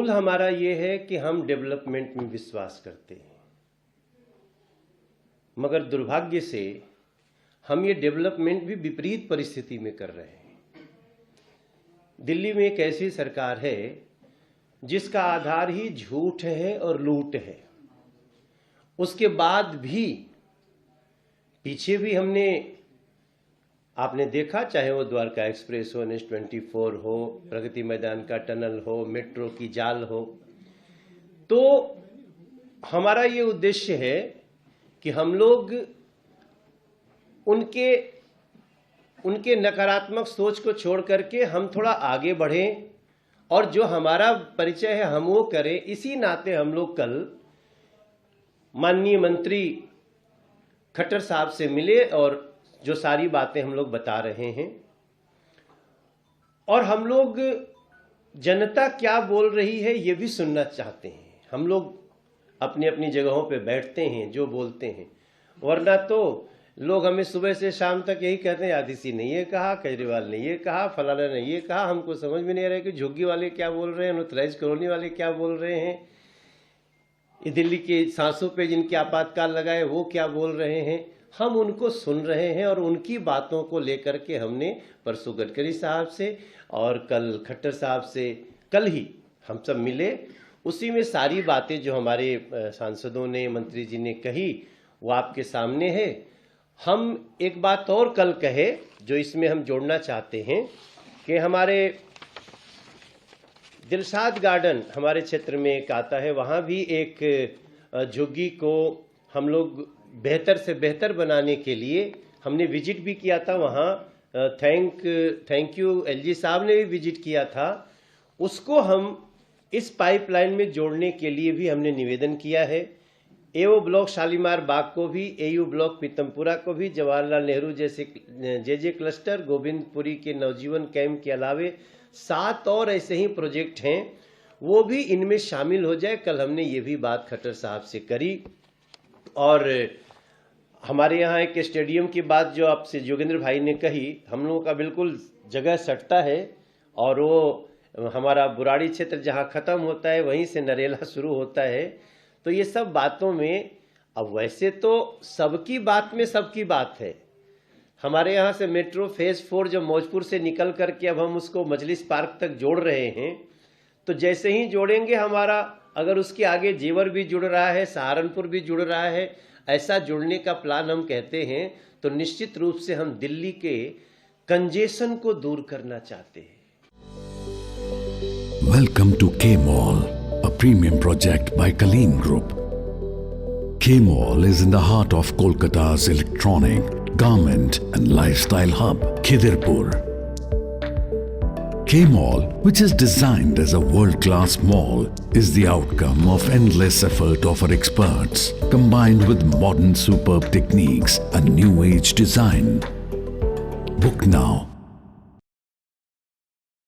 मूल हमारा ये है कि हम डेवलपमेंट में विश्वास करते हैं, मगर दुर्भाग्य से हम ये डेवलपमेंट भी विपरीत परिस्थिति में कर रहे हैं। दिल्ली में एक ऐसी सरकार है जिसका आधार ही झूठ है और लूट है। उसके बाद भी पीछे भी आपने देखा, चाहे वो द्वारका एक्सप्रेस हो, NH-24 हो, प्रगति मैदान का टनल हो, मेट्रो की जाल हो, तो हमारा ये उद्देश्य है कि हम लोग उनके नकारात्मक सोच को छोड़ करके हम थोड़ा आगे बढ़ें और जो हमारा परिचय है हम वो करें। इसी नाते हम लोग कल माननीय मंत्री खट्टर साहब से मिले और जो सारी बातें हम लोग बता रहे हैं, और हम लोग जनता क्या बोल रही है ये भी सुनना चाहते हैं। हम लोग अपनी अपनी जगहों पे बैठते हैं, जो बोलते हैं, वरना तो लोग हमें सुबह से शाम तक यही कहते हैं, आदिसी ने ये कहा, केजरीवाल ने ये कहा, फलाना ने ये कहा। हमको समझ में नहीं आ रहा है कि झुग्गी वाले क्या बोल रहे हैं, अनऑथराइज्ड कॉलोनी वाले क्या बोल रहे हैं, ये दिल्ली के सांसों पे जिनके आपातकाल लगाए वो क्या बोल रहे हैं। हम उनको सुन रहे हैं और उनकी बातों को लेकर के हमने परसों गडकरी साहब से और कल खट्टर साहब से, कल ही हम सब मिले। उसी में सारी बातें जो हमारे सांसदों ने, मंत्री जी ने कही वो आपके सामने है। हम एक बात और कल कहे जो इसमें हम जोड़ना चाहते हैं कि हमारे दिलशाद गार्डन हमारे क्षेत्र में एक आता है, वहाँ भी एक झुग्गी को हम लोग बेहतर से बेहतर बनाने के लिए हमने विजिट भी किया था। वहाँ थैंक यू LG साहब ने भी विजिट किया था। उसको हम इस पाइपलाइन में जोड़ने के लिए भी हमने निवेदन किया है। AO ब्लॉक शालीमार बाग को भी, AU ब्लॉक पीतमपुरा को भी, जवाहरलाल नेहरू जैसे JJ क्लस्टर, गोविंदपुरी के नवजीवन कैंप के अलावे 7 और ऐसे ही प्रोजेक्ट हैं, वो भी इनमें शामिल हो जाए। कल हमने ये भी बात खट्टर साहब से करी। और हमारे यहाँ एक स्टेडियम की बात जो आपसे जोगेंद्र भाई ने कही, हम लोगों का बिल्कुल जगह सटता है और वो हमारा बुराड़ी क्षेत्र जहाँ ख़त्म होता है वहीं से नरेला शुरू होता है। तो ये सब बातों में, अब वैसे तो सबकी बात में सबकी बात है। हमारे यहाँ से मेट्रो फेज़ 4 जो मौजपुर से निकल करके अब हम उसको मजलिस पार्क तक जोड़ रहे हैं, तो जैसे ही जोड़ेंगे हमारा, अगर उसके आगे जेवर भी जुड़ रहा है, सहारनपुर भी जुड़ रहा है, ऐसा जुड़ने का प्लान हम कहते हैं, तो निश्चित रूप से हम दिल्ली के कंजेशन को दूर करना चाहते हैं। Welcome to K-Mall, a premium project by Kaleen Group. K-Mall is in the heart of Kolkata's electronic, garment and lifestyle hub, Khidirpur. K-Mall, which is designed as a world-class mall, is the outcome of endless effort of our experts, combined with modern superb techniques and new age design. Book now